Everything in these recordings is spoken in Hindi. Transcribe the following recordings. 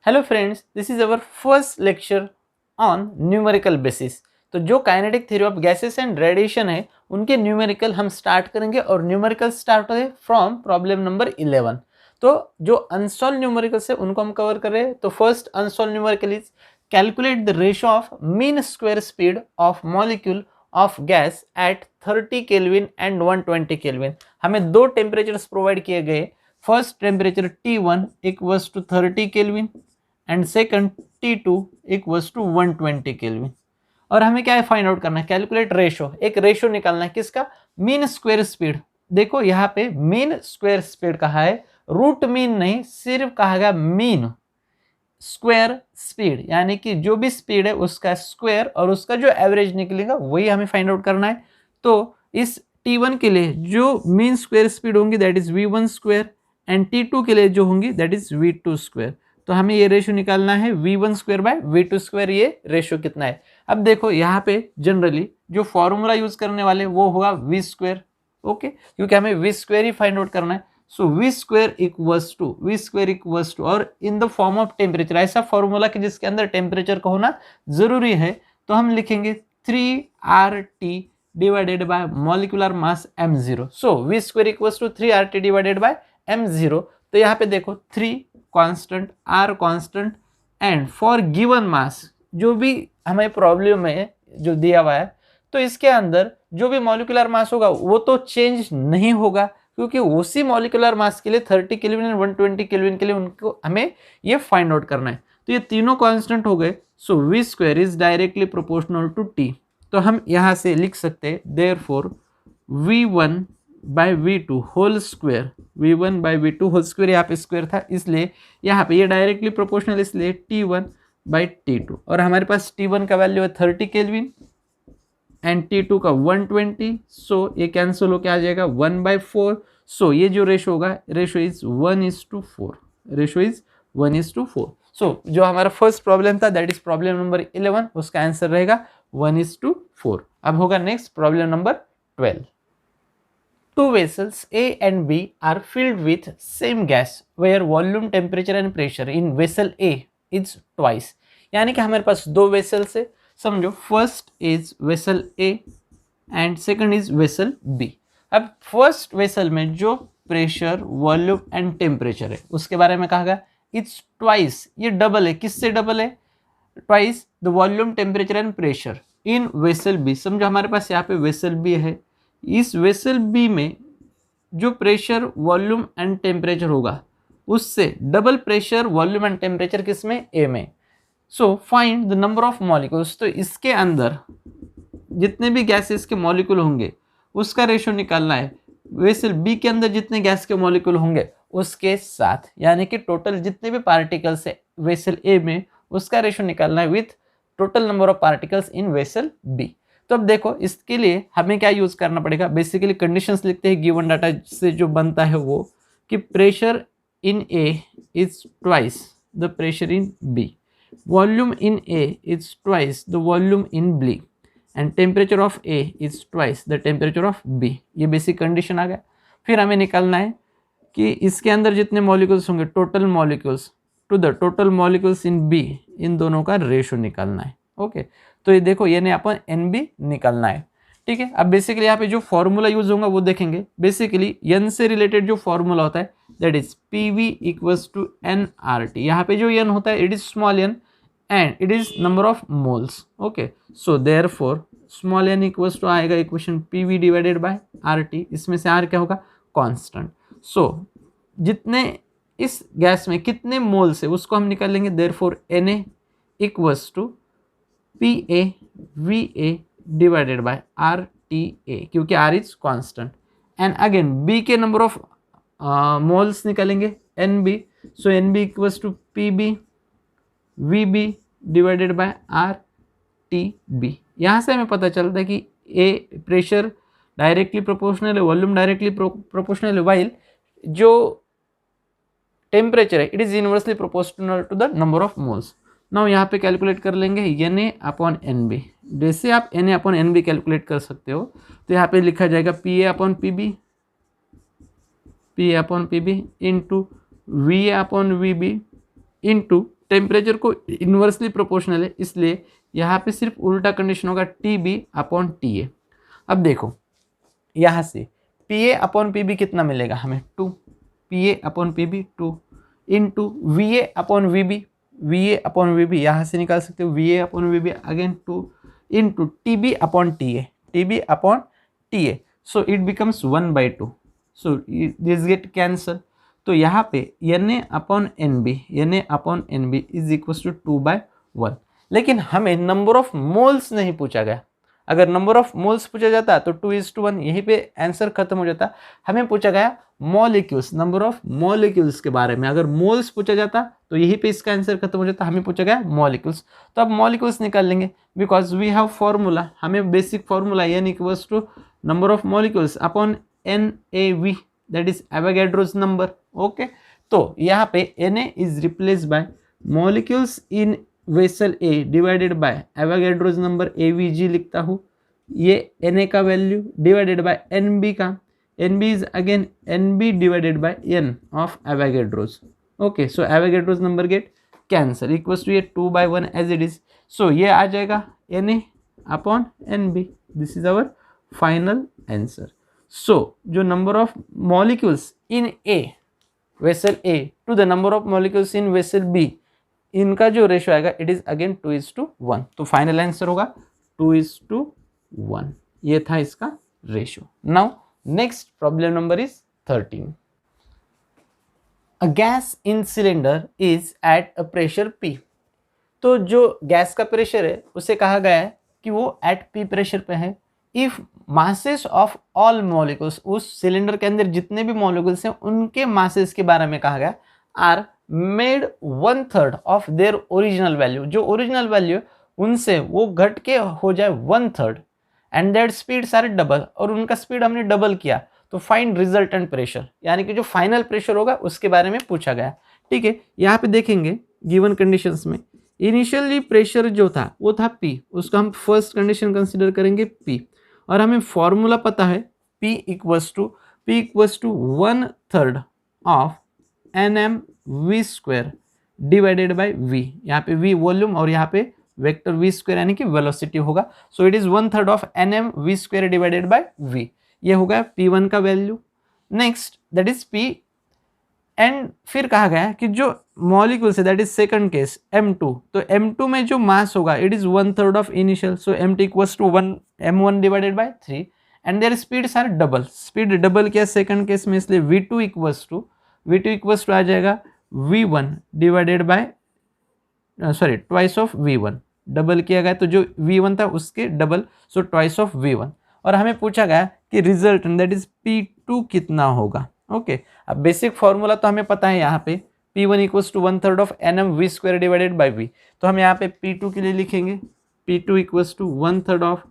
Hello friends, this is our first lecture on numerical basis. तो जो kinetic theory of gases and radiation है उनके न्यूमेरिकल हम स्टार्ट करेंगे और न्यूमेरिकल स्टार्ट होते फ्रॉम प्रॉब्लम नंबर 11। तो जो अनसॉल्व न्यूमेरिकल्स है उनको हम कवर कर रहे हैं। तो first unsolved numerical is calculate the ratio of mean square speed of molecule of gas at 30 kelvin and 120 kelvin. हमें दो टेम्परेचर्स प्रोवाइड किए गए। First temperature T1 equals to 30 kelvin and second T2 equals to 120 kelvin. और हमें क्या है फाइंड आउट करना है, कैलकुलेट रेशो, एक रेशो निकालना है किसका, मीन स्क्वायर स्पीड। देखो यहाँ पे मीन स्क्वायर स्पीड कहा है, रूट मीन नहीं, सिर्फ कहा गया मीन स्क्वायर स्पीड, यानी कि जो भी स्पीड है उसका स्क्वायर और उसका जो एवरेज निकलेगा वही हमें फाइंड आउट करना है। तो इस T1 के लिए जो मीन स्क्वायर स्पीड होंगी that is V1 square and T2 के लिए जो होंगी दैट इज V2 स्क्वायर। तो हमें ये रेशो निकालना है V1 square by V2 square, ये रेशो कितना है। अब देखो यहाँ पे जनरली जो फॉर्मूला यूज करने वाले वो होगा V स्क्वायर, ओके, क्योंकि हमें V स्क्वायर ही फाइंड आउट करना है। सो V स्क्वायर इक्वल्स टू और in the form of temperature, ऐसा फॉर्मूला कि जिसके अंदर टेम्परेचर का होना जरूरी है। तो हम लिखेंगे 3RT divided by molecular mass m0। So V square equals to 3RT divided by m0। तो यहाँ पे देखो 3 constant, R constant and for given mass, जो भी हमें प्रॉब्लम में जो दिया हुआ है तो इसके अंदर जो भी मॉलिक्यूलर मास होगा वो तो चेंज नहीं होगा, क्योंकि उसी मॉलिक्यूलर मास के लिए 30 केल्विन एंड 120 केल्विन के लिए उनको हमें ये फाइंड आउट करना है। तो ये तीनों कांस्टेंट हो गए। So V square is directly proportional to T। तो हम यहाँ से लिख सकते हैं therefore V1 by V2 whole square, V1 by V2 whole square, यहाँ पे स्क्वायर था इसलिए यहाँ पे ये डायरेक्टली प्रोपोर्शनल, इसलिए T1 बाय T2। और हमारे पास T1 का वैल्यू है 30 केल्विन एंड T2 का 120। सो ये कैंसिल होके आ जाएगा 1/4। सो ये जो रेशो होगा, रेशो इज 1:4, रेशो इज 1:4। सो जो हमारा फर्स्ट प्रॉब्लम था दैट इज प्रॉब्लम नंबर 11, उसका आंसर रहेगा 1:4। अब होगा next problem number 12। Two vessels A and B are filled with same gas where volume, temperature and pressure in vessel A is twice। यानी कि हमारे पास दो वेसल्स है, समझो first is vessel A and second is vessel B। अब फर्स्ट वेसल में जो प्रेशर, वॉल्यूम एंड टेम्परेचर है उसके बारे में कहा गया इट्स ट्वाइस, ये डबल है, किससे डबल है, twice the volume, temperature and pressure in vessel B। समझो हमारे पास यहाँ पे वेसल B है, इस वेसल बी में जो प्रेशर, वॉल्यूम एंड टेम्परेचर होगा उससे double pressure, volume and temperature किसमें, ए में। So find the number of molecules. तो इसके अंदर जितने भी गैसेस के मॉलिक्यूल होंगे उसका रेशो निकालना है वेसल बी के अंदर जितने गैस के मॉलिक्यूल होंगे उसके साथ, यानी कि टोटल जितने भी पार्टिकल्स है वेसल ए में उसका रेशो निकालना है with total number of particles in vessel B. तो अब देखो इसके लिए हमें क्या यूज करना पड़ेगा, बेसिकली कंडीशंस लिखते हैं गिवन डाटा से जो बनता है वो, कि pressure in A is twice the pressure in B, volume in A is twice the volume in B and temperature of A is twice the temperature of B. ये बेसिक कंडीशन आ गया। फिर हमें निकालना है कि इसके अंदर जितने मॉलिक्यूल्स होंगे total molecules to the total molecules in B, इन दोनों का रेशो निकालना है। ओके, तो ये देखो ये अपन एन बी निकालना है, ठीक है। अब बेसिकली यहाँ पे जो फॉर्मूला यूज होगा वो देखेंगे। बेसिकली एन से रिलेटेड जो फॉर्मूला होता है that is PV equals to NRT। यहाँ पे जो एन होता है it is small N and it is number of moles. Okay, so therefore small N equals to आएगा equation PV divided by RT। इसमें से R क्या होगा, कांस्टेंट। सो जितने इस गैस में कितने मोल्स है उसको हम निकालेंगे। Therefore Na equals to PA VA divided by RTA, क्योंकि R is constant and again B के नंबर ऑफ मोल्स निकालेंगे NB। So NB equals to PB VB divided by RTB। यहाँ से हमें पता चलता है कि A प्रेशर डायरेक्टली प्रोपोर्शनल है, वॉल्यूम डायरेक्टली प्रोपोर्शनल है, वाइल जो टेम्परेचर है it is inversely proportional to the number of moles. Now यहाँ पे कैलकुलेट कर लेंगे Na अपॉन NB। जैसे आप Na अपॉन NB कैलकुलेट कर सकते हो तो यहाँ पे लिखा जाएगा PA upon PB into VA upon VB into temperature को इन्वर्सली प्रोपोर्शनल है, इसलिए यहाँ पे सिर्फ उल्टा कंडीशन होगा TB/TA। अब देखो यहाँ से PA/PB कितना मिलेगा हमें 2, PA/PB 2 इंटू VA/VB, VA/VB यहाँ से निकाल सकते हो, VA/VB again 2 into TB/TA, TB/TA, so it becomes 1/2, so this get cancel. तो यहाँ पे Na/NB, Na/NB is equal to 2/1। लेकिन हमें नंबर ऑफ मोल्स नहीं पूछा गया। अगर नंबर ऑफ मोल्स पूछा जाता तो 2:1, यहीं पे आंसर खत्म हो जाता। हमें पूछा गया मॉलिक्यूल्स, नंबर ऑफ मॉलिक्यूल्स के बारे में। अगर मोल्स पूछा जाता तो यहीं पे इसका आंसर खत्म हो जाता। हमें पूछा गया मॉलिक्यूल्स, तो अब मॉलिक्यूल्स निकाल लेंगे, बिकॉज वी हैव फॉर्मूला। हमें basic formula N equals to number of molecules upon NaV, that is Avogadro's number. Okay, तो यहाँ पे Na is replace by molecules in vessel A divided by Avogadro's number AVG लिखता हूँ, ये Na का वैल्यू डिवाइडेड बाय NB का, NB is again NB divided by N of Avogadro's. Okay, so Avogadro's number get cancel, equals to ये 2/1 एज इट इज। सो ये आ जाएगा Na/NB, this is our final answer. So जो number of molecules in A vessel A to the number of molecules in vessel B, इनका जो रेशियो आएगा इट इज अगेन 2:1। तो फाइनल आंसर होगा 2:1। ये था इसका ratio. Now next problem number is 13। A gas in cylinder is at a pressure P। तो जो गैस का प्रेशर है उसे कहा गया है कि वो एट P प्रेशर पे है। If masses of all molecules, उस सिलेंडर के अंदर जितने भी मॉलिक्यूल्स हैं उनके मासेस के बारे में कहा गया, are made 1/3 of their original value, जो ओरिजिनल वैल्यू उनसे वो घट के हो जाए 1/3, and that speeds are double, और उनका स्पीड हमने डबल किया, तो फाइंड रिजल्टेंट प्रेशर, यानी कि जो फाइनल प्रेशर होगा उसके बारे में पूछा गया। ठीक है, यहाँ पे देखेंगे गिवन कंडीशंस में इनिशियली प्रेशर जो था वो था P, उसको हम फर्स्ट कंडीशन कंसिडर करेंगे P, और हमें फॉर्मूला पता है P equals to 1/3 of NmV² divided by V। यहाँ पे V वॉल्यूम और यहाँ पे वेक्टर V² यानी कि वेलोसिटी होगा। सो it is 1/3 of NmV² divided by V। ये होगा P1 का value. Next that is P, and फिर कहा गया कि जो मॉलिक्यूल्स है that is second case M2, तो M2 में जो मास होगा it is 1/3 of initial, so M2 equals to 1m1 divided by 3, and their speeds are double, speed double किया सेकंड केस में, इसलिए V2 इक्वल्स टू आ जाएगा V1 divided by twice of V1, double किया गया तो जो V1 था उसके double, so twice of V1। और हमें पूछा गया कि रिजल्ट दैट इज P2 कितना होगा। ओके, अब बेसिक फॉर्मूला तो हमें पता है, यहाँ पे P1 equals to 1/3 of NmV² divided by V, तो हम यहाँ पे P2 के लिए लिखेंगे P2 equals to 1/3 of,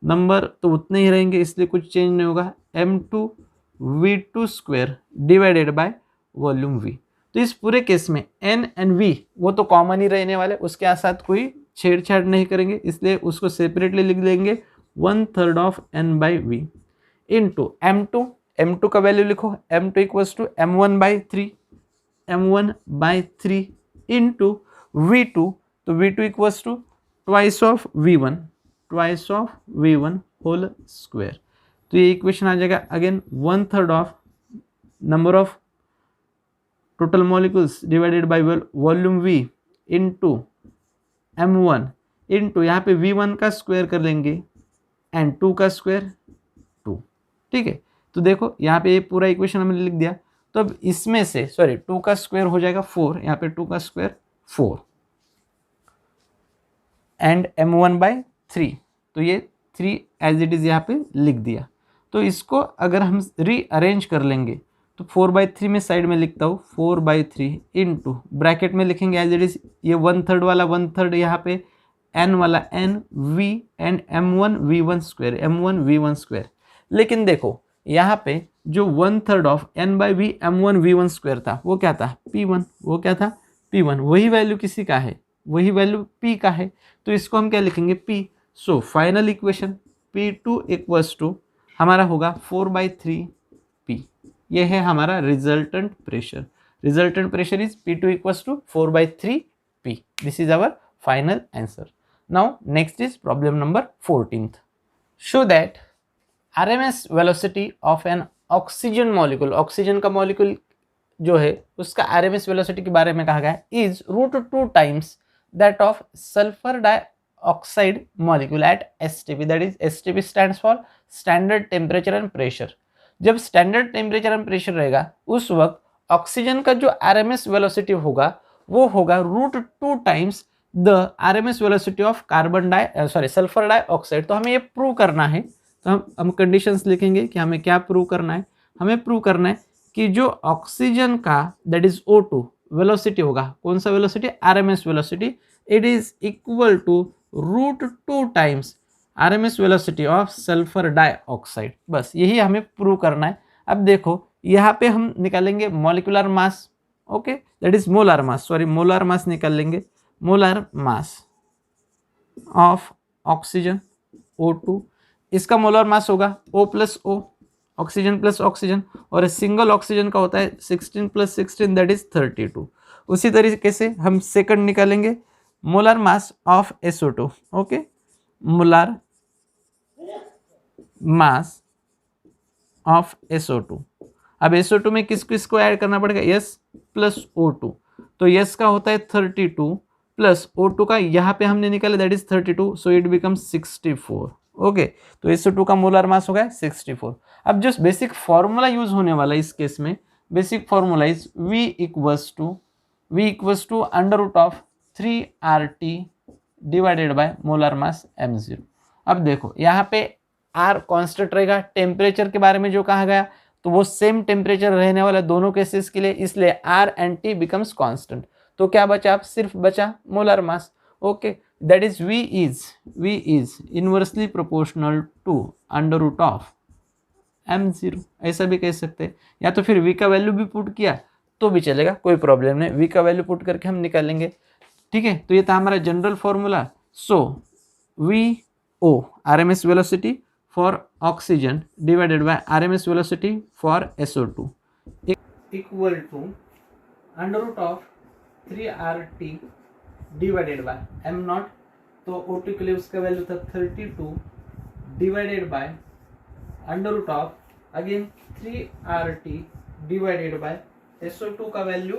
number तो उतने ही रहेंगे इसलिए कुछ चेंज नहीं होगा, M2V² divided by volume V। तो इस पूरे केस में N एंड V वो तो कॉमन ही रहने वाले, उसके साथ कोई छेड़छाड़ नहीं करेंगे, इसलिए उसको सेपरेटली लिख देंगे 1/3 ऑफ N/V इंटू M2 का वैल्यू लिखो, M2 equals to M1/3 into V2, तो V2 equals to twice of V1 whole square. तो ये इक्वेशन आ जाएगा again 1/3 of number of total molecules divided by volume V into M1 into यहाँ पे V1 का स्क्वायर कर लेंगे एंड 2 का स्क्वायर 2। ठीक है, तो देखो यहाँ पे ये पूरा इक्वेशन हमने लिख दिया। तो अब इसमें से 2 का स्क्वायर हो जाएगा 4, यहाँ पे 2 का स्क्वायर 4 एंड M1/3, तो ये 3 एज इट इज यहाँ पे लिख दिया। तो इसको अगर हम रीअरेंज कर लेंगे तो 4/3 में साइड में लिखता हूँ 4/3 इंटू ब्रैकेट में लिखेंगे एज इट इज, ये 1/3 वाला 1/3 यहाँ पे N वाला N V एंड M1V1²। लेकिन देखो यहाँ पे जो 1/3 ऑफ N/V M1V1² था वो क्या था P1, वो क्या था P1, वही वैल्यू किसी का है, वही वैल्यू P का है, तो इसको हम क्या लिखेंगे P। So final equation P2 equals to हमारा होगा 4/3 P। ये है हमारा resultant pressure. Resultant pressure is P2 equals to 4/3 P. This is our final answer. Now next is problem number 14th. Show that RMS velocity of an oxygen molecule, oxygen का मॉलिक्यूल जो है उसका RMS वेलोसिटी के बारे में कहा गया is √2 times that of sulfur dioxide molecule at STP. That is STP stands for standard temperature and pressure. जब स्टैंडर्ड टेम्परेचर एंड प्रेशर रहेगा उस वक्त ऑक्सीजन का जो RMS वेलोसिटी होगा वो होगा √2 times the RMS velocity of sulphur dioxide. तो हमें ये प्रूव करना है. तो हम कंडीशंस लिखेंगे कि हमें क्या प्रूव करना है. हमें प्रूव करना है कि जो ऑक्सीजन का दैट इज O2 वेलोसिटी होगा, कौन सा velocity, RMS velocity, it is equal to √2 times RMS velocity of sulphur dioxide. बस यही हमें प्रूव करना है. अब देखो यहाँ पे हम निकालेंगे molecular mass, okay, that is molar mass, molar mass निकाल लेंगे. Molar mass of oxygen O2, इसका मोलर मास होगा O plus O, oxygen plus oxygen, और सिंगल ऑक्सीजन का होता है 16 + 16 दैट इज 32. उसी तरीके से हम सेकंड निकालेंगे molar mass of SO2, okay, molar mass of SO2. अब SO2 में किस किस को ऐड करना पड़ेगा, S प्लस O2. तो S का होता है 32 प्लस O2 का यहाँ पे हमने निकाला that is 32, so it becomes 64. Okay, तो SO2 का मोलर मास हो गया 64. अब जो बेसिक फॉर्मूला यूज होने वाला है इस केस में, basic formula is V equals to √3RT divided by molar mass m0. अब देखो यहाँ पे R कांस्टेंट रहेगा. टेम्परेचर के बारे में जो कहा गया तो वो सेम टेम्परेचर रहने वाला दोनों केसेस के लिए, इसलिए R and T becomes constant. तो क्या बचा, अब सिर्फ बचा molar mass. Okay, that is V is inversely proportional to √m0. ऐसा भी कह सकते हैं, या तो फिर V का वैल्यू भी पुट किया तो भी चलेगा, कोई प्रॉब्लम नहीं. V का वैल्यू पुट करके हम निकालेंगे. ठीक है, तो ये था हमारा general formula. So VO RMS velocity for oxygen divided by RMS velocity for SO2 equal to √3RT divided by m0. तो O2 के लिए उसका वैल्यू था 32 divided by again 3RT divided by SO2 का value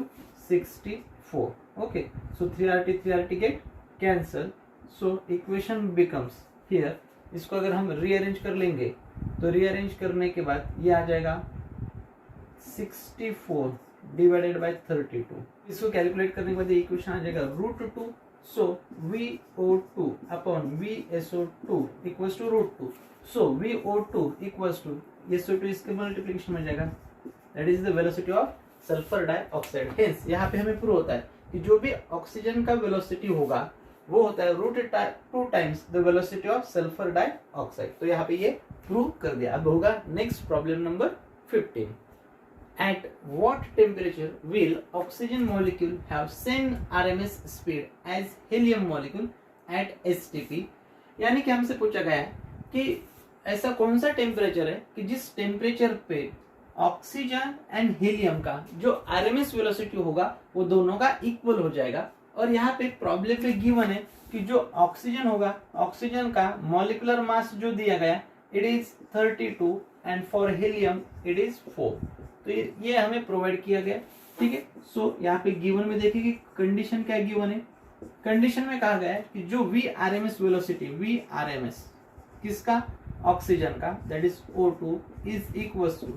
64. Okay, so 3RT get cancel. So equation becomes here, इसको अगर हम रीअरेंज कर लेंगे तो रीअरेंज करने के बाद ये आ जाएगा 64 डिवाइडेड बाय 32. इसको कैलकुलेट करने के बाद ये इक्वेशन आ जाएगा √2. So VO2 upon VSO2 equals to √2. So VO2 equals to SO2 इसके मल्टीप्लिकेशन में जाएगा, that is the velocity of sulphur dioxide. Hence यहाँ पे हमें प्रूव होता है कि जो भी ऑक्सीजन का वेलोसिटी होगा वो होता है √2 times the velocity of sulphur dioxide. तो यहाँ पे ये प्रूव कर दिया. अब होगा next problem number 15. At what temperature will oxygen molecule have same RMS speed as helium molecule at STP? यानी कि हमसे पूछा गया है कि ऐसा कौन सा टेम्परेचर है कि जिस टेम्परेचर पे ऑक्सीजन एंड हीलियम का जो RMS वेलोसिटी होगा वो दोनों का इक्वल हो जाएगा. और यहाँ पे प्रॉब्लम पे गिवन है कि जो ऑक्सीजन होगा, ऑक्सीजन का मॉलिक्यूलर मास जो दिया गया it is 32 and for helium it is 4. तो ये हमें प्रोवाइड किया गया. ठीक है, सो यहाँ पे गिवन में देखिए कि कंडीशन क्या गिवन है. कंडीशन में कहा गया है कि जो VRMS वेलोसिटी, VRMS किसका, ऑक्सीजन का, that is O2 is equals to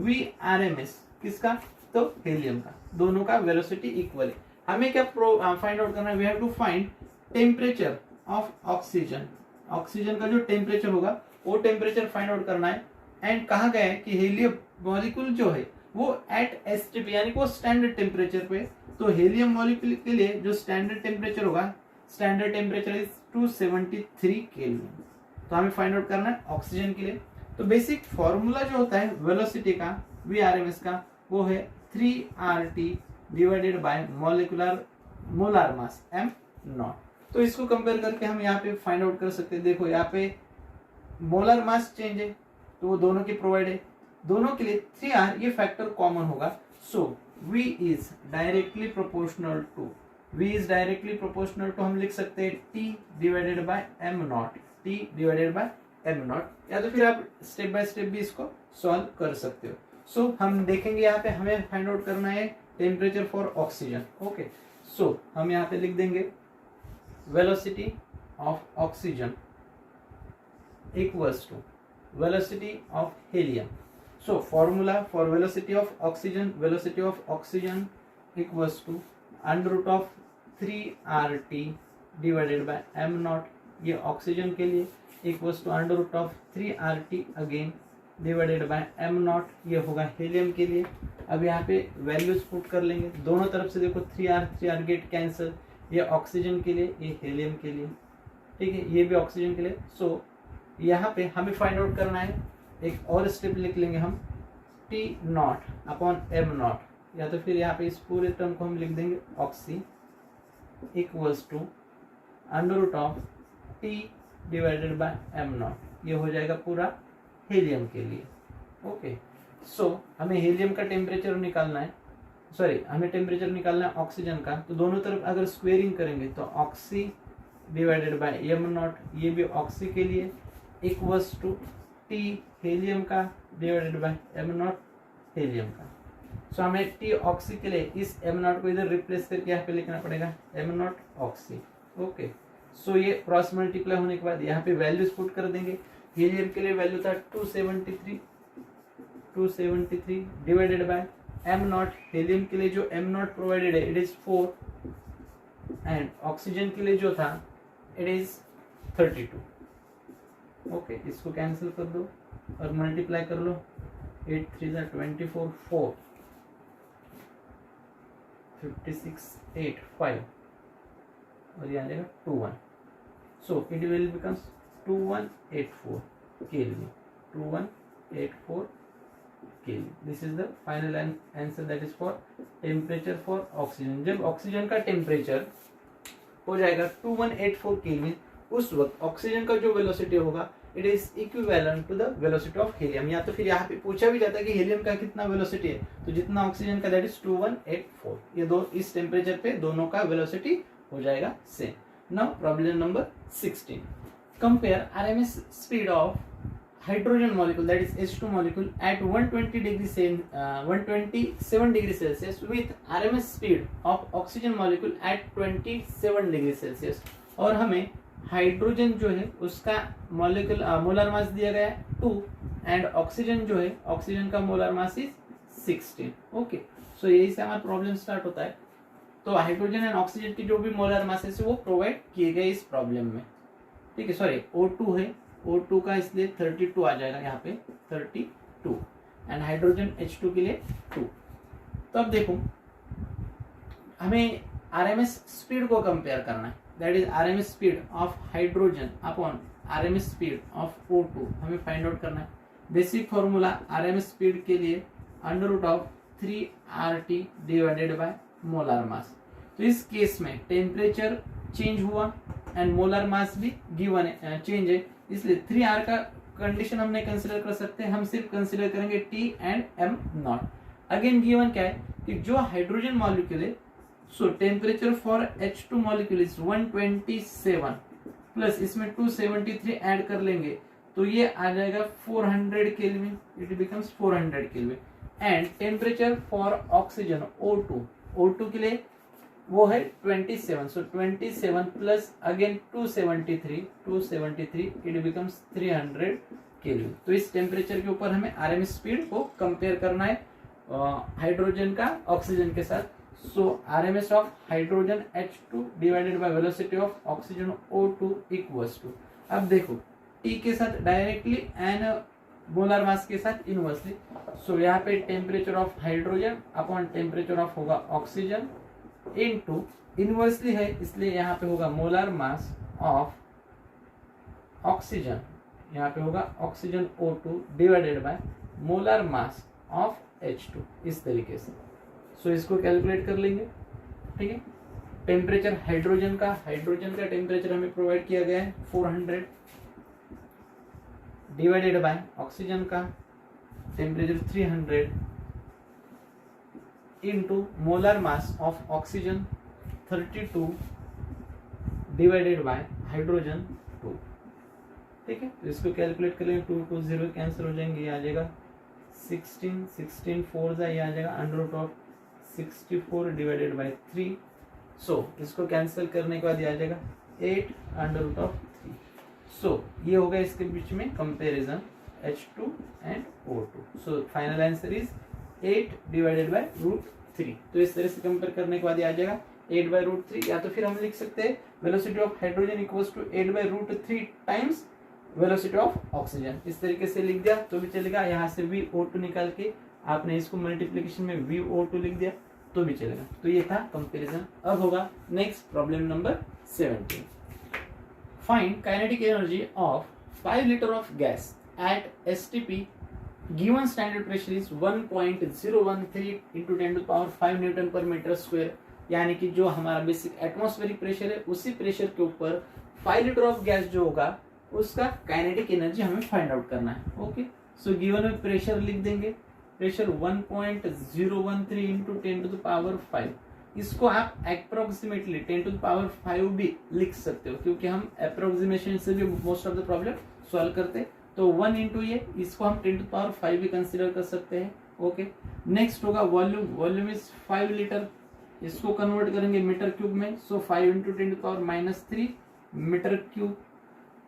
VRMS किसका, तो हीलियम का. दोनों का वेलोसिटी इक्वल है. हमें क्या फाइंड आउट करना है, we have to find temperature of oxygen. Oxygen का जो टेम्परेचर होगा वो टेम्परेचर फाइंड आउट करना है. एंड कहा गया है कि हीलियम मॉलिक्यूल जो है वो एट STP यानी कि वो स्टैंडर्ड टेम्परेचर पे. तो हीलियम मॉलिक्यूल के लिए जो स्टैंडर्ड टेम्परेचर होगा, स्टैंडर्ड टेम्परेचर इज 273 केल्विन. तो हमें फाइंड आउट करना है ऑक्सीजन के लिए. तो बेसिक फॉर्मूला जो होता है वेलोसिटी का, VRMS का, वो है 3RT divided by molar mass m0. तो इसको कंपेयर करके हम यहाँ पे फाइंड आउट कर सकते हैं. देखो यहाँ पे मोलर मास चेंज है तो वो दोनों के प्रोवाइड है, दोनों के लिए 3R ये फैक्टर कॉमन होगा. So V is directly proportional to V is directly proportional to, हम लिख सकते हैं T divided by m naught, T divided by m naught, या तो फिर आप स्टेप बाय स्टेप भी इसको सॉल्व कर सकते हो। सो हम देखेंगे यहाँ पे हमें फाइंड आउट करना है temperature for oxygen. Okay, so हम यहाँ पे लिख देंगे velocity of oxygen equals to velocity of helium. So formula for velocity of oxygen equals to under root of 3RT divided by m naught, ये ऑक्सीजन के लिए equals to under root of 3RT again divided by m naught, ये होगा हीलियम के लिए। अब यहाँ पे वैल्यूज पुट कर लेंगे दोनों तरफ से, देखो 3R गेट कैंसिल, ये ऑक्सीजन के लिए, ये हीलियम के लिए, ठीक है, ये भी ऑक्सीजन के लिए। सो यहाँ पे हमें फाइंड आउट करना है, एक और स्टेप लिख लेंगे हम T not upon m not, या तो फिर यहाँ पे इस पूरे टर्म को हम लिख देंगे oxy equals to under root of T divided by m naught, ये हो जाएगा पूरा हीलियम के लिए। ओके, सो हमें हीलियम का टेम्परेचर निकालना है, हमें टेम्परेचर निकालना है ऑक्सीजन का, तो दोनों तरफ अगर स्क्वेयरिंग करेंगे तो oxy divided by m naught, ये भी ऑक्सी के लिए इक्वल्स टू T हीलियम का divided by m not helium का। सो हमें T ऑक्सी के लिए इस m नॉट को इधर रिप्लेस करके यहाँ पे लिखना पड़ेगा m not oxy. Okay, so ये क्रॉस मल्टीप्लाई होने के बाद यहाँ पे वैल्यूज पुट कर देंगे। हीलियम के लिए वैल्यू था 273 divided by m not, helium के लिए जो m नॉट प्रोवाइडेड है इट इज 4 एंड ऑक्सीजन के लिए जो था इट इज 32। ओके, इसको कैंसिल कर दो और मल्टीप्लाई कर लो, 8 3 24, 4 56 8 5 और ये आ जाएगा 21। So it will becomes 2184 kelvin, 2184 kelvin. This is the final answer that is for temperature for oxygen. जब ऑक्सीजन का टेम्परेचर हो जाएगा 2184 केल्विन, उस वक्त ऑक्सीजन का जो वेलोसिटी होगा it is equivalent to the velocity of helium, या तो फिर यहाँ पे पूछा भी जाता है कि हीलियम का कितना वेलोसिटी है, तो जितना ऑक्सीजन का दैट इज 2184, ये दो इस टेम्परेचर पे दोनों का वेलोसिटी हो जाएगा same. Now problem number 16, compare RMS speed of hydrogen molecule that is H2 molecule at 127 degree Celsius with RMS speed of oxygen molecule at 27 degree Celsius। और हमें हाइड्रोजन जो है उसका मॉलिक्यूल मोलर मास दिया गया है 2 एंड ऑक्सीजन जो है ऑक्सीजन का मोलर मास इज 16। ओके, सो यही से हमारा प्रॉब्लम स्टार्ट होता है। तो हाइड्रोजन एंड ऑक्सीजन की जो भी मोलर मास है वो प्रोवाइड किए गए इस प्रॉब्लम में, ठीक है। सॉरी O2 है, O2 का इसलिए 32 आ जाएगा यहाँ पे 32 एंड हाइड्रोजन H2 के लिए 2। तो अब देखो हमें आरएमएस स्पीड को कंपेयर करना है, that is RMS speed of hydrogen upon RMS speed of O2 हमें फाइंड आउट करना है। बेसिक फॉर्मूला आरएमएस स्पीड के लिए under root of 3RT divided by molar mass. तो इस केस में टेम्परेचर चेंज हुआ एंड मोलर मास भी गिवन है, चेंज है, इसलिए 3R का कंडीशन हमने कंसीडर कर सकते हैं, हम सिर्फ कंसीडर करेंगे T and M not. Again given क्या है कि जो हाइड्रोजन मॉलिक्यूल है, सो temperature for H2 molecule is 127 plus इसमें 273 ऐड कर लेंगे तो ये आ जाएगा 400 kelvin, it becomes 400 kelvin. And temperature for oxygen O2 के लिए वो है 27, सो 27 plus again 273 it becomes 300 kelvin. तो इस टेम्परेचर के ऊपर हमें आरएमएस स्पीड को कंपेयर करना है हाइड्रोजन का ऑक्सीजन के साथ। So RMS of hydrogen H2 divided by velocity of oxygen O2 equals to, अब देखो T के साथ डायरेक्टली एंड मोलर मास के साथ इनवर्सली। सो यहाँ पे temperature of hydrogen upon temperature of होगा ऑक्सीजन इनटू इनवर्सली है इसलिए यहाँ पे होगा मोलर मास ऑफ ऑक्सीजन, यहाँ पे होगा oxygen O2 divided by molar mass of H2 इस तरीके से। सो इसको कैलकुलेट कर लेंगे, ठीक है। टेम्परेचर हाइड्रोजन का टेम्परेचर हमें प्रोवाइड किया गया है 400 डिवाइडेड बाय ऑक्सीजन का temperature 300 into molar mass of oxygen 32 divided bye hydrogen 2। ठीक है, तो इसको कैलकुलेट कर लेंगे, 2 को 0 कैंसिल हो जाएंगे, ये आ जाएगा 16, 16 4 ये आ जाएगा under root of 64 divided by 3। So इसको कैंसिल करने के बाद ये आ जाएगा 8 अंडर रूट ऑफ 3। सो ये होगा इसके बीच में comparison H2 and O2। So final answer is 8 divided by root 3। तो इस तरह से कंपेयर करने के बाद ये आ जाएगा 8 बाय रूट 3, या तो फिर हम लिख सकते हैं velocity of hydrogen equals to 8 by root 3 times velocity of oxygen. इस तरीके से लिख दिया तो भी चलेगा। यहाँ से VO2 निकाल के आपने इसको मल्टीप्लिकेशन में VO2 लिख दिया तो भी चलेगा। तो ये था कंपैरिजन। अब होगा next problem number 17। Find kinetic energy of 5 litre of gas eight STP given standard pressure is 1.013 into 10⁵ Newton पर मीटर स्क्वायर। यानी कि जो हमारा बेसिक एटमॉस्फेरिक प्रेशर है उसी प्रेशर के ऊपर 5 लीटर ऑफ गैस जो होगा उसका काइनेटिक एनर्जी हमें फाइंड आउट करना है। ओके, सो गिवन में प्रेशर लिख देंगे, प्रेशर 1.013 इंटू 10⁵। इसको आप अप्रोक्सीमेटली 10⁵ भी लिख सकते हो, क्योंकि हम अप्रोक्सीमेशन से भी most of the problem solve करते हैं। तो 1 इंटू ये, इसको हम 10⁵ भी कंसिडर कर सकते हैं। ओके, नेक्स्ट होगा वॉल्यूम। वॉल्यूम इज 5 लीटर, इसको कन्वर्ट करेंगे मीटर क्यूब में। So 5 into 10⁻³ metre cube.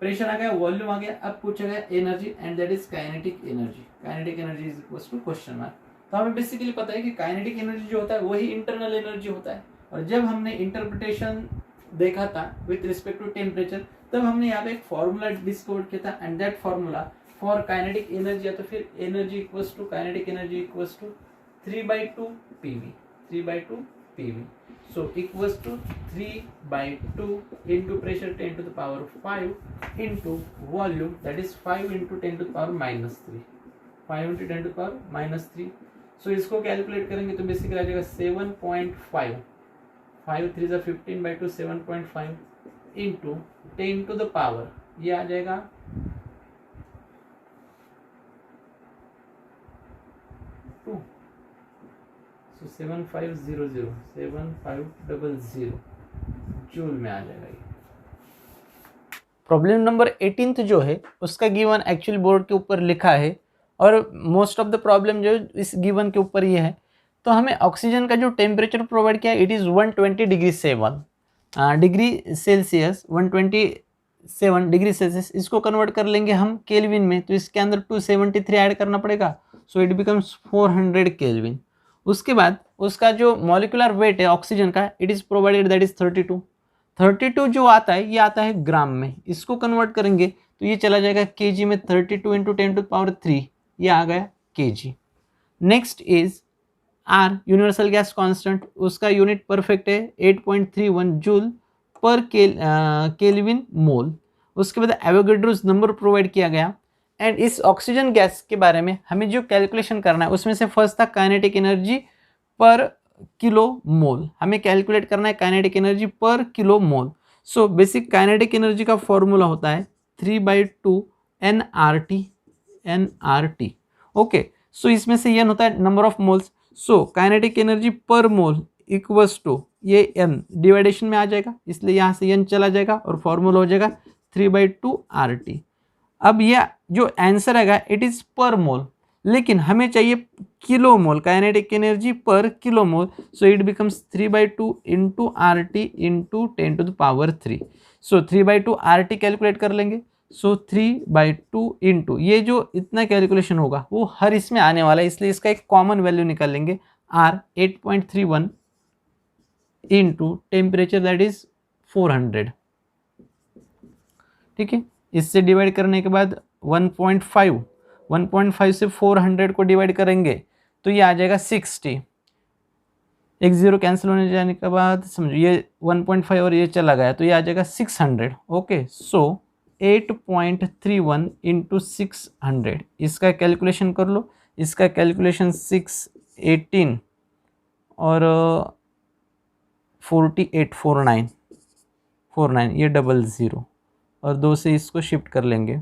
Pressure आ गया, वॉल्यूम आ गया। अब पूछा गया energy, and that is kinetic energy. Kinetic energy is equals to question mark. तो हमें बेसिकली पता है कि काइनेटिक एनर्जी जो होता है वही इंटरनल एनर्जी होता है। और जब हमने इंटरप्रिटेशन देखा था विथ रिस्पेक्ट टू टेम्परेचर, तब हमने यहाँ पे एक फॉर्मूला डिस्कवर किया था, and that formula for kinetic energy, या तो फिर energy equals to kinetic energy equals to 3/2 PV। 3/2 PV। So equals to 3/2 into pressure 10⁵ into volume, that is 5 into 10⁻³ 5 into 10⁻³ So इसको कैलकुलेट करेंगे तो बेसिकली आ जाएगा 7.5 5 3 जा 15/2 7.5 into 10⁻, ये आ जाएगा 2। So 7500 7500 जूल में आ जाएगा ये। प्रॉब्लम नंबर 18 जो है उसका गिवन एक्चुअल बोर्ड के ऊपर लिखा है, और मोस्ट ऑफ द प्रॉब्लम जो इस गिवन के ऊपर ये है। तो हमें ऑक्सीजन का जो टेम्परेचर प्रोवाइड किया it is 120 degree Celsius 127 degree Celsius. इसको कन्वर्ट कर लेंगे हम केल्विन में, तो इसके अंदर 273 ऐड करना पड़ेगा। So it becomes 400 kelvin. उसके बाद उसका जो मॉलिक्यूलर वेट है ऑक्सीजन का, it is provided that is 32 जो आता है ये आता है ग्राम में। इसको कन्वर्ट करेंगे तो ये चला जाएगा केजी में। 32 इंटू 10⁻³ ये आ गया KG. Next is R, universal gas constant, उसका यूनिट परफेक्ट है 8.31 जूल पर केल्विन मोल। उसके बाद एवोगैड्रोस नंबर प्रोवाइड किया गया। एंड इस ऑक्सीजन गैस के बारे में हमें जो कैलकुलेशन करना है उसमें से फर्स्ट था काइनेटिक एनर्जी पर किलो मोल। हमें कैलकुलेट करना है काइनेटिक एनर्जी पर किलो मोल। सो बेसिक काइनेटिक एनर्जी का फॉर्मूला होता है 3/2 nRT। ओके, सो इसमें से n होता है number of moles. So kinetic energy पर मोल इक्वल्स टू ये n डिवाइडेशन में आ जाएगा, इसलिए यहाँ से n चला जाएगा और फॉर्मूला हो जाएगा 3/2 RT। अब यह जो आंसर आएगा इट इज़ पर मोल, लेकिन हमें चाहिए kilo mole, kinetic energy per kilo mole. So it becomes 3/2 into RT into 10⁻³। So 3/2 RT calculate कर लेंगे। सो 3/2 इंटू ये जो इतना कैलकुलेशन होगा वो हर इसमें आने वाला है, इसलिए इसका एक कॉमन वैल्यू निकाल लेंगे। R 8.31 into temperature that is 400। ठीक है, इससे डिवाइड करने के बाद 1.5 से 400 को डिवाइड करेंगे तो ये आ जाएगा 60। एक जीरो कैंसिल होने जाने के बाद समझो ये 1.5 और ये चला गया तो ये आ जाएगा 600। ओके, सो 8.31 इंटू 600 इसका कैलकुलेशन कर लो। इसका कैलकुलेशन 618 और 49 ये 00 और 2 से इसको शिफ्ट कर लेंगे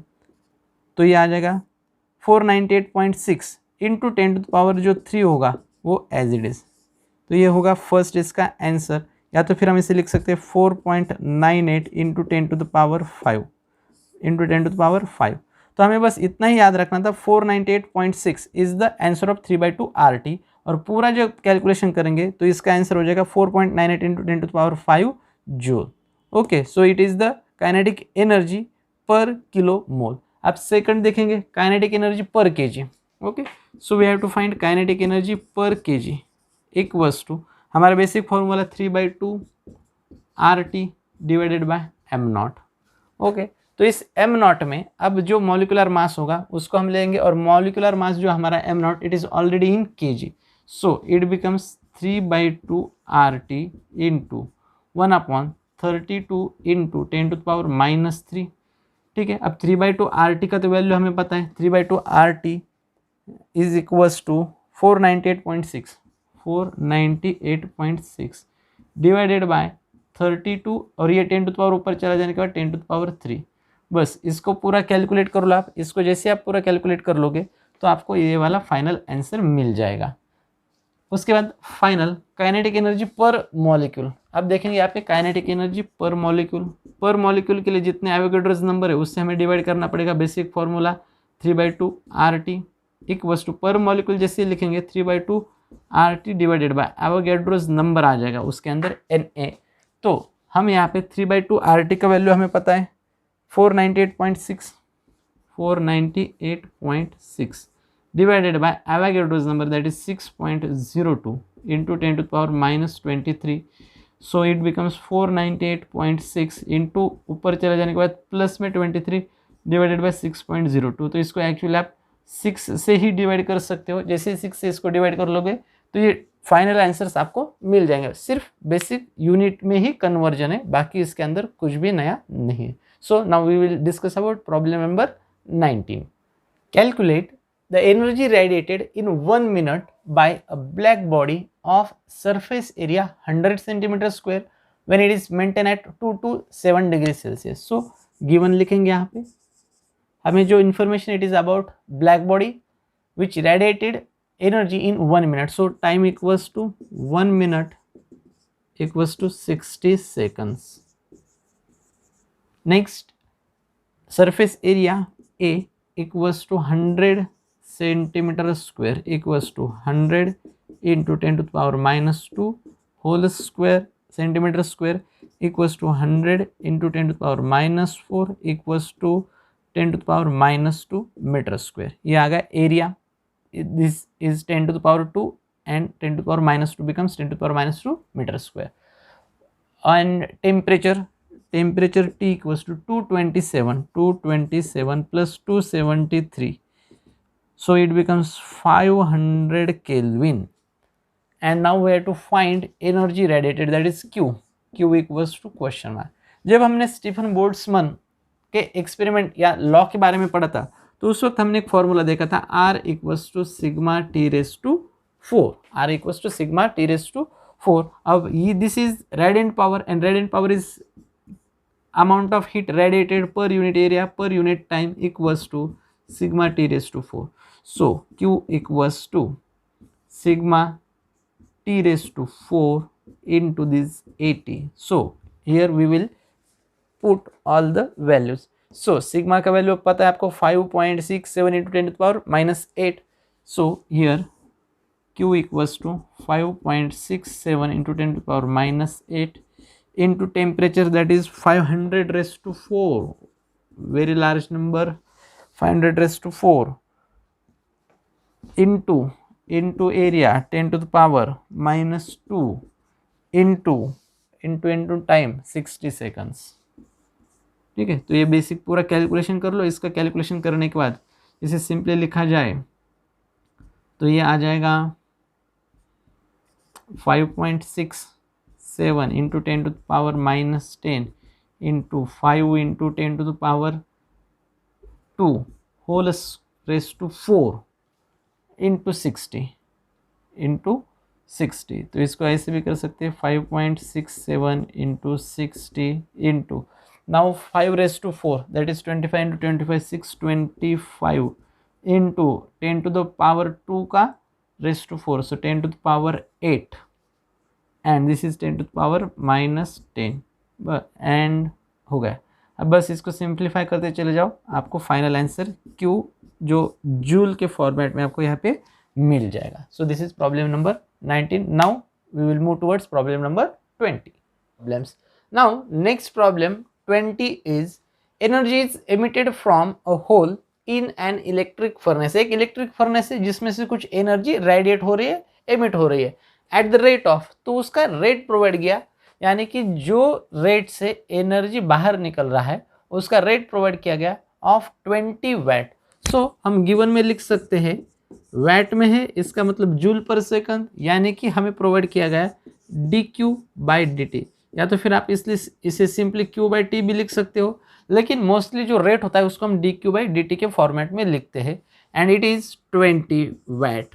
तो ये आ जाएगा 498.6 इंटू 10⁻³ जो 3 होगा वो एज इट इज़। तो ये होगा फर्स्ट इसका आंसर। या तो फिर हम इसे लिख सकते हैं 4.98 इंटू 10⁵ इंटू 10⁵। तो हमें बस इतना ही याद रखना था, 498.6 is the answer of 3/2 RT। और पूरा जो कैलकुलेशन करेंगे तो इसका आंसर हो जाएगा 4.98 into 10⁵ joule. Okay, so it is the kinetic energy per kilo mole. आप सेकंड देखेंगे, kinetic energy per KG. Okay, so we have to find kinetic energy per KG equals to, हमारा basic formula 3/2 RT divided by m0। Okay, तो इस m0 में अब जो मॉलिकुलर मास होगा उसको हम लेंगे, और मॉलिकुलर मास जो हमारा m0 it is already in kg, so it becomes 3/2 RT into 1/32 into 10⁻³ ठीक है। अब 3/2 RT का तो वैल्यू हमें पता है, 3/2 RT is equals to 498.6 divided by 32, और ये 10⁻³ ऊपर चला जाने के बाद 10⁻³। बस इसको पूरा कैलकुलेट कर लो आप। इसको जैसे आप पूरा कैलकुलेट कर लोगे तो आपको ये वाला फाइनल आंसर मिल जाएगा। उसके बाद फाइनल काइनेटिक एनर्जी पर मॉलिक्यूल। अब देखेंगे यहाँ पे काइनेटिक एनर्जी पर मॉलिक्यूल के लिए जितने एवोगैड्रोस नंबर है उससे हमें डिवाइड करना पड़ेगा। Basic formula 3/2 RT equals to per molecule जैसे लिखेंगे 3/2 RT divided by Avogadro's number आ जाएगा उसके अंदर Na। तो हम यहाँ पे 3/2 RT का वैल्यू हमें पता है 498.6 divided by Avogadro's number that is 6.02 into 10⁻23। so it becomes 498.6 into ऊपर चला जाने के बाद प्लस में 23 डिवाइडेड बाय 6.02। तो इसको एक्चुअली आप 6 से ही डिवाइड कर सकते हो। जैसे 6 से इसको डिवाइड कर लोगे तो ये फाइनल आंसर्स आपको मिल जाएंगे। सिर्फ बेसिक यूनिट में ही कन्वर्जन है, बाकी इसके अंदर कुछ भी नया नहीं है। So now we will discuss about problem number 19। Calculate the energy radiated in 1 minute by a black body of surface area 100 centimeter square when it is maintained at 2 to 7 degrees Celsius। so given लिखेंगे यहाँ पे हमें जो information it is about black body which radiated energy in 1 minute। so time equals to 1 minute equals to 60 seconds। next surface area A equals to 100 centimeter square equals to 100 into 10⁻² whole square centimeter square equals to 100 into 10⁻⁴ equals to 10⁻² meter square। ये आ गया area. this is 10⁻² and 10⁻² becomes 10⁻² meter square। and temperature T equals to 227 plus 273, so it becomes 500 Kelvin। and now we have to find energy radiated that is Q equals to question mark। जब हमने स्टीफन बोल्ट्जमैन के एक्सपेरिमेंट या लॉ के बारे में पढ़ा था तो उस वक्त हमने एक फॉर्मूला देखा था R equals to sigma T⁴। अब ये this is radiant power and radiant power is amount of heat radiated per unit area per unit time equals to sigma T⁴। so Q equals to sigma T⁴ into this 80। so here we will put all the values। so sigma का वैल्यू पता है आपको 5.67 into 10⁻⁸। so here Q equals to 5.67 into 10⁻⁸ into temperature that is 500⁴, very large number, 500⁴, into area 10⁻² into time 60 seconds। ठीक है, तो ये बेसिक पूरा कैलकुलेशन कर लो। इसका कैलकुलेशन करने के बाद इसे सिंपली लिखा जाए तो ये आ जाएगा 5.67 into 10⁻⁻10 into 5 into 10⁻² whole raised to 4 into 60। तो इसको ऐसे भी कर सकते हैं 5.67 into 60 into now 5⁴ that is 25 into 25 625 into 10⁻² का raised to 4 so 10⁸ and this is 10 to the power -10 and हो गया। अब बस इसको सिंप्लीफाई करते चले जाओ, आपको फाइनल आंसर Q जो जूल के फॉर्मेट में आपको यहाँ पे मिल जाएगा। So this is problem number 19। Now we will move towards problem number 20 problems. Now next problem 20 is energy is emitted from a hole in an electric furnace. एक इलेक्ट्रिक फर्नेस है जिसमें से कुछ एनर्जी रेडिएट हो रही है, एमिट हो रही है एट द रेट ऑफ, तो उसका रेट प्रोवाइड किया, यानी कि जो रेट से एनर्जी बाहर निकल रहा है उसका रेट प्रोवाइड किया गया ऑफ 20 वैट। सो हम गिवन में लिख सकते हैं वैट में है, इसका मतलब जूल पर सेकंड, यानी कि हमें प्रोवाइड किया गया dQ/dt, या तो फिर आप इसलिए इसे सिंपली Q/T भी लिख सकते हो, लेकिन मोस्टली जो रेट होता है उसको हम dQ/dt के फॉर्मेट में लिखते हैं and it is 20 watt.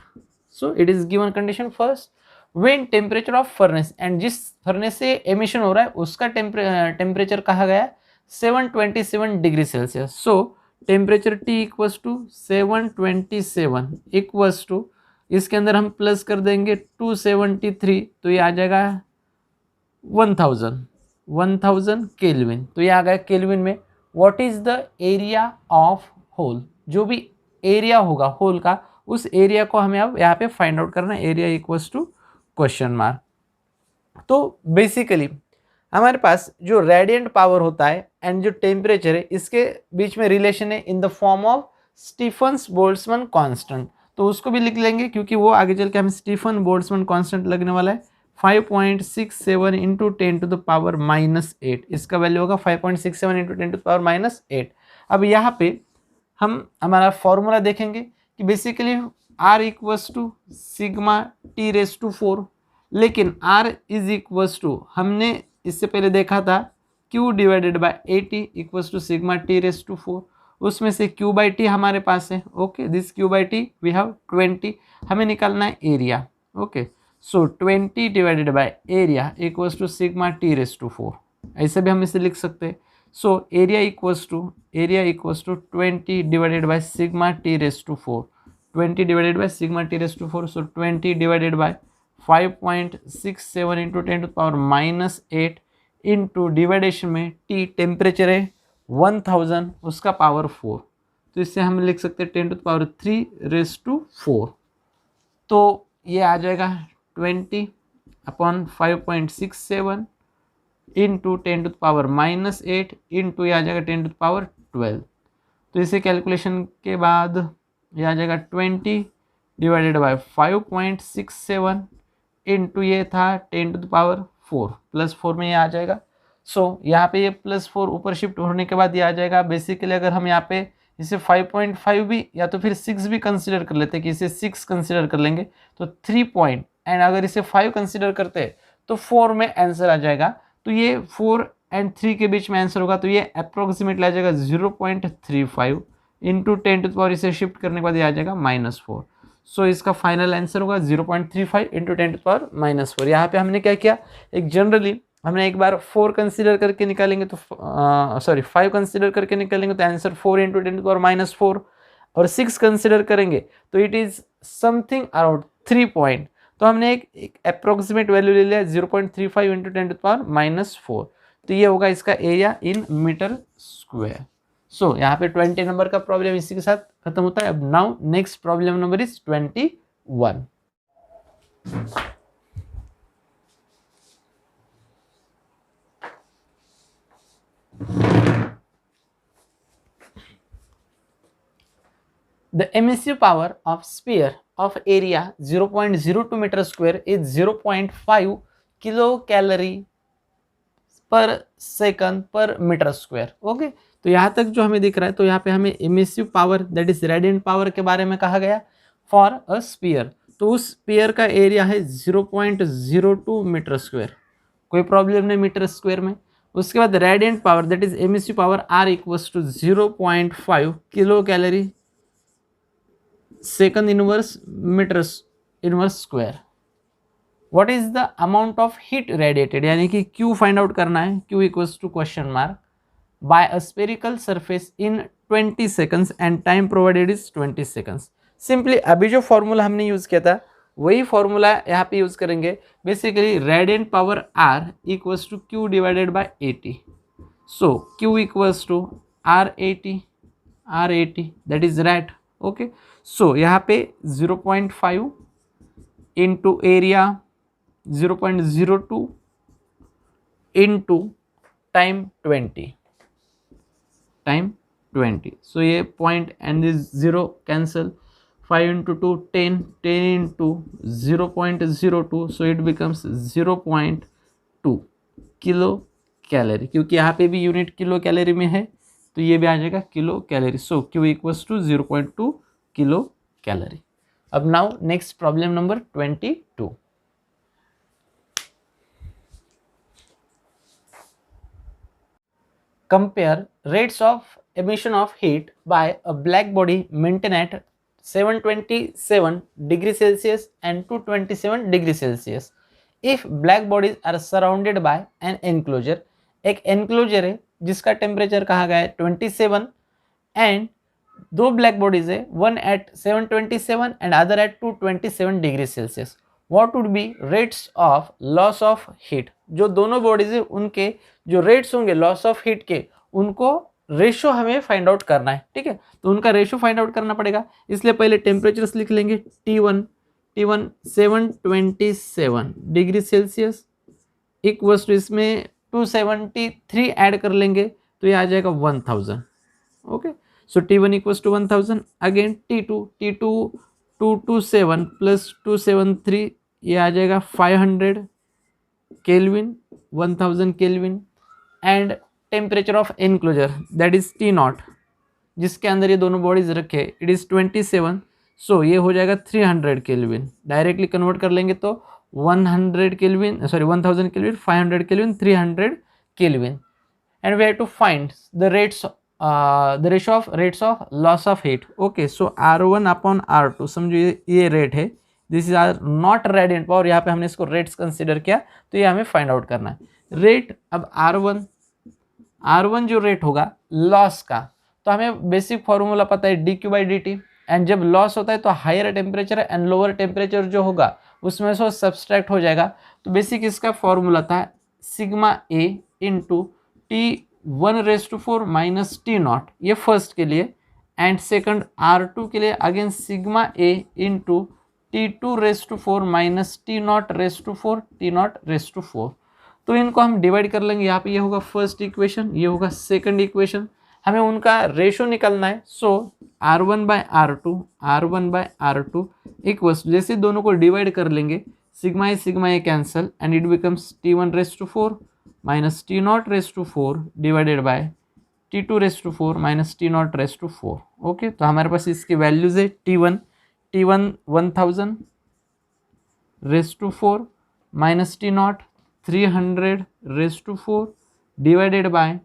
So it is given condition first, when temperature of furnace, and जिस फर्नेस से एमिशन हो रहा है उसका टेम्परेचर कहा गया 727 degree Celsius. So temperature T equals to 727 equals to, इसके अंदर हम प्लस कर देंगे 273, तो ये आ जाएगा 1000 केल्विन। तो ये आ गया केल्विन में। What is the area of hole, जो भी एरिया होगा होल का उस एरिया को हमें अब यहाँ पे फाइंड आउट करना है। Area equals to question mark. तो बेसिकली हमारे पास जो रेडिएंट पावर होता है एंड जो टेम्परेचर है इसके बीच में रिलेशन है in the form of Stefan Boltzmann constant, तो उसको भी लिख लेंगे क्योंकि वो आगे चल के हमें स्टीफन बोल्ट्जमैन कांस्टेंट लगने वाला है 5.67 इंटू 10 टू द पावर -8, इसका वैल्यू होगा 5.67 इंटू 10 टू द पावर -8। अब यहाँ पे हम हमारा फॉर्मूला देखेंगे कि basically R equals to sigma T⁴, लेकिन R इज इक्वल्स टू, हमने इससे पहले देखा था Q/80 equals to sigma T⁴, उसमें से Q/T हमारे पास है। Okay, this Q/T we have 20, हमें निकालना है एरिया। ओके, सो 20/एरिया इक्वल्स टू सिग्मा T⁴, ऐसे भी हम इसे लिख सकते हैं। सो एरिया इक्वल्स टू 20/सिग्मा T⁴, 20/सिग्मा T⁴, so 20/5.67 into 10 to the power -8 into डिवाइडेशन में T टेम्परेचर है 1000, उसका पावर 4, तो इससे हम लिख सकते हैं 10 टू द पावर 3⁴। तो ये आ जाएगा 20/5.67 into 10 to the power -8 into ये आ जाएगा 10 टू द पावर 12। तो इसे कैलकुलेशन के बाद ये आ जाएगा 20/5.67 इंटू ये था 10 टू द पावर 4, +4 में ये आ जाएगा। सो यहाँ पे ये +4 ऊपर शिफ्ट होने के बाद ये आ जाएगा। बेसिकली अगर हम यहाँ पे इसे 5.5 भी या तो फिर 6 भी कंसिडर कर लेते हैं कि इसे 6 कंसिडर कर लेंगे तो 3 पॉइंट, एंड अगर इसे 5 कंसिडर करते हैं तो 4 में आंसर आ जाएगा। तो ये 4 एंड 3 के बीच में आंसर होगा, तो ये अप्रोक्सीमेटली आ जाएगा 0.35 इंटू 10 टू द पावर, इसे शिफ्ट करने के बाद ये आ जाएगा -4। सो इसका फाइनल आंसर होगा 0.35 इंटू 10 टू द पावर -4। यहाँ पे हमने क्या किया, एक जनरली हमने एक बार 4 कंसिडर करके निकालेंगे तो 5 कंसिडर करके निकालेंगे तो answer 4 into 10 to the power -4, और 6 कंसिडर करेंगे तो it is something around 3 point. तो हमने एक अप्रोक्सीमेट वैल्यू ले लिया 0.35 इंटू 10 टू द पावर -4, तो ये होगा इसका एरिया इन मीटर स्क्वायर। सो यहाँ पे 20 नंबर का प्रॉब्लम इसी के साथ खत्म होता है। अब now next problem number is 21। The emissive power of sphere of area 0.02 meter square is 0.5 kilocalorie पर सेकंड पर मीटर स्क्वायर। ओके, तो यहाँ तक जो हमें दिख रहा है, तो यहाँ पे हमें emissive power that is radiant power के बारे में कहा गया फॉर अ स्फीयर। तो उस स्फीयर का एरिया है 0.02 मीटर स्क्वायर, कोई प्रॉब्लम नहीं मीटर स्क्वायर में। उसके बाद radiant power that is emissive power R equals to 0.5 kilo calorie second inverse metre inverse square. What is the amount of heat radiated, यानी कि Q फाइंड आउट करना है। Q equals to question mark by a spherical surface in 20 seconds and time provided is 20 seconds. Simply अभी जो फॉर्मूला हमने यूज किया था वही फॉर्मूला यहाँ पे यूज करेंगे. Basically radiant power R equals to Q divided by 80. So Q equals to R80 that is rate. Okay, so यहाँ पे 0.5 into area 0.02 into time 20. So ये point and this 0 cancel. 5 into 2 10 into 0.02, so it becomes 0.2 kilo calorie. क्योंकि यहाँ पे भी यूनिट किलो कैलोरी में है तो ये भी आ जाएगा kilo calorie. So Q equals to 0.2 kilo calorie. अब now next problem number 22. Compare rates of emission of heat by a black body maintained at 727 degrees Celsius and 227 degrees Celsius. If black bodies are surrounded by an enclosure, एक enclosure है जिसका टेम्परेचर कहा गया है 27 एंड दो ब्लैक बॉडीज है, one at 727 and other at 227 degree Celsius. What would be rates of loss of heat. जो दोनों बॉडीज है उनके जो रेट्स होंगे लॉस ऑफ हीट के, उनको रेशो हमें फाइंड आउट करना है. ठीक है, तो उनका रेशो फाइंड आउट करना पड़ेगा. इसलिए पहले टेम्परेचर्स लिख लेंगे. T1 727 degree Celsius equals to इसमें 273 ऐड कर लेंगे तो ये आ जाएगा 1000. Okay, so T1 equals to 1000. Again T2 227 plus 273 ये आ जाएगा 500 kelvin, 1000 kelvin. And temperature of enclosure that is T0 जिसके अंदर ये दोनों बॉडीज रखे इट इज़ 27. सो ये हो जाएगा 300 केल्विन. डायरेक्टली कन्वर्ट कर लेंगे तो 1000 kelvin, sorry 1000 kelvin, 500 kelvin, 300 kelvin. And we have to find the rates, the ratio of rates of loss of heat. Okay, so R1 upon R2 समझो ये रेट है. This is R not radiant power, यहाँ पे हमने इसको रेट्स कंसिडर किया तो ये हमें फाइंड आउट करना है. रेट अब R1 जो रेट होगा लॉस का, तो हमें बेसिक फॉर्मूला पता है dQ/dt. एंड जब लॉस होता है तो higher temperature and lower temperature जो होगा उसमें से सब्सट्रैक्ट हो जाएगा. तो बेसिक इसका फॉर्मूला था sigma A into T1⁴ minus T0, ये फर्स्ट के लिए. एंड सेकंड R2 के लिए again sigma A into T2⁴ minus T0⁴. तो इनको हम डिवाइड कर लेंगे. यहाँ पे ये होगा फर्स्ट इक्वेशन, ये होगा सेकंड इक्वेशन. हमें उनका रेशो निकालना है. सो R1 बाय R2 इक्वल्स, जैसे दोनों को डिवाइड कर लेंगे sigma A cancel and it becomes T1⁴ minus T0⁴ divided by T2⁴ minus T0⁴. Okay, तो हमारे पास इसकी वैल्यूज है T1 1000⁴ minus T0 300⁴ divided by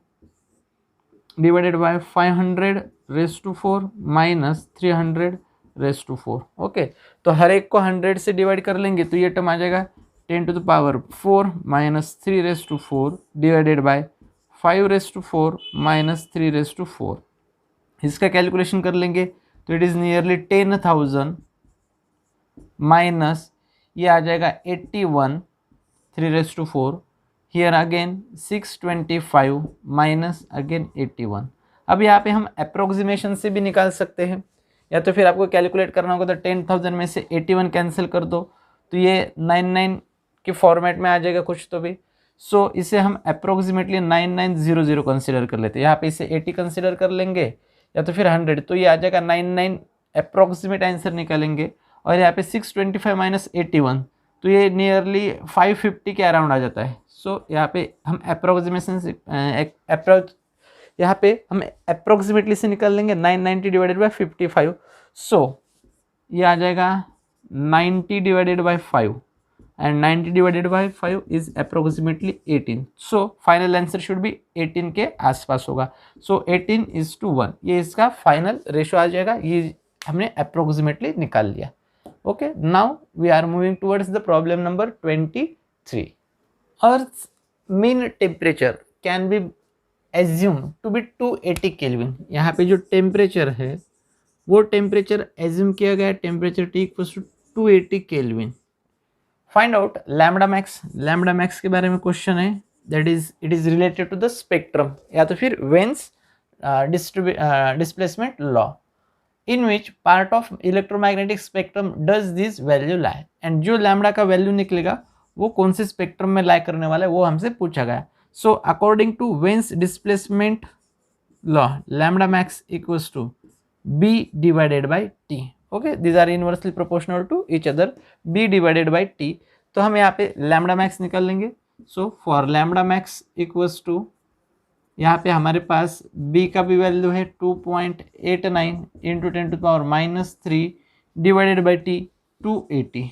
500⁴ minus 300⁴. Okay, तो हर एक को 100 से डिवाइड कर लेंगे तो ये टर्म आ जाएगा 10⁴ माइनस 3⁴ डिवाइडेड बाय 5⁴ माइनस 3⁴. इसका कैलकुलेशन कर लेंगे तो इट इज़ नियरली 10,000 माइनस ये आ जाएगा 81 3⁴. Here again 625 minus again 81. अब यहाँ पे हम अप्रोक्सीमेशन से भी निकाल सकते हैं, या तो फिर आपको कैलकुलेट करना होगा तो 10,000 में से 81 कैंसिल कर दो तो ये 99 के फॉर्मेट में आ जाएगा कुछ तो भी. सो इसे हम अप्रोक्सीमेटली 9900 कंसिडर कर लेते हैं. यहाँ पे इसे 80 कंसिडर कर लेंगे या तो फिर 100, तो ये आ जाएगा 99 अप्रोक्सीमेट आंसर निकालेंगे. और यहाँ पे 625 माइनस 81 तो ये नियरली 550 के अराउंड आ जाता है. सो यहाँ पे हम अप्रोक्सीमेशन से यहाँ पे हम अप्रोक्सीमेटली से निकाल लेंगे 990 डिवाइडेड बाय 55. सो ये आ जाएगा 90 divided by 5 and 90 divided by 5 is approximately 18. So final answer should be 18 के आसपास होगा. सो 18:1 ये इसका फाइनल रेशो आ जाएगा. ये हमने अप्रोक्सीमेटली निकाल लिया. Okay, now we are moving towards the problem number 23. Earth's mean temperature can be assumed to be 280 Kelvin. यहाँ पे जो टेम्परेचर है वो टेम्परेचर एज्यूम किया गया है temperature T equals to 280 kelvin. Find out lambda max. Lambda max के बारे में क्वेश्चन है, that is it is related to the spectrum या तो फिर Wien's displacement law, in which part of electromagnetic spectrum does this value lie, and जो लैम्डा का वैल्यू निकलेगा वो कौन से स्पेक्ट्रम में लाई करने वाला है वो हमसे पूछा गया। So according to Wien's displacement law, lambda max equals to b divided by t. Okay, these are inversely proportional to each other, b divided by t. तो हम यहाँ पे लैम्डा मैक्स निकाल लेंगे। So for lambda max equals to, यहाँ पे हमारे पास b का भी वैल्यू है 2.89 into 10⁻³ divided by t 280।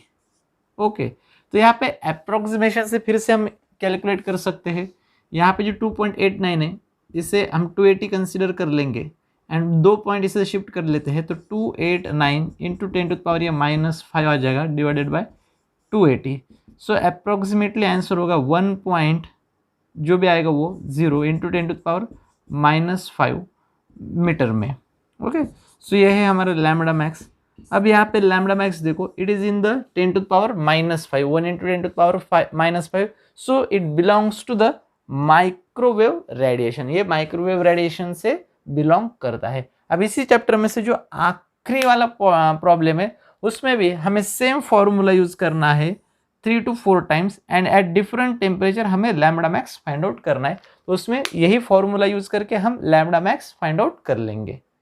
Okay, तो यहाँ पे अप्रोक्सीमेशन से फिर से हम कैलकुलेट कर सकते हैं। यहाँ पे जो 2.89 है इसे हम 280 कंसिडर कर लेंगे एंड 2 पॉइंट इसे शिफ्ट कर लेते हैं, तो 289 इंटू 10⁻⁻5 आ जाएगा divided by 280। So approximately answer होगा 1 पॉइंट जो भी आएगा वो 0 इंटू 10⁻⁻5 मीटर में। ओके, सो ये है हमारा लैम्डा मैक्स। अब यहाँ पे लैम्डा मैक्स देखो, it is in the 10⁻⁻5, 1 into 10⁻⁻5, so it belongs to the microwave radiation. ये माइक्रोवेव रेडिएशन से बिलोंग करता है। अब इसी चैप्टर में से जो आखिरी वाला प्रॉब्लम है उसमें भी हमें सेम फॉर्मूला यूज करना है 3 to 4 times, and at different temperature हमें लैम्डा मैक्स फाइंड आउट करना है। तो उसमें यही फॉर्मूला यूज करके हम लैम्डा मैक्स फाइंड आउट कर लेंगे।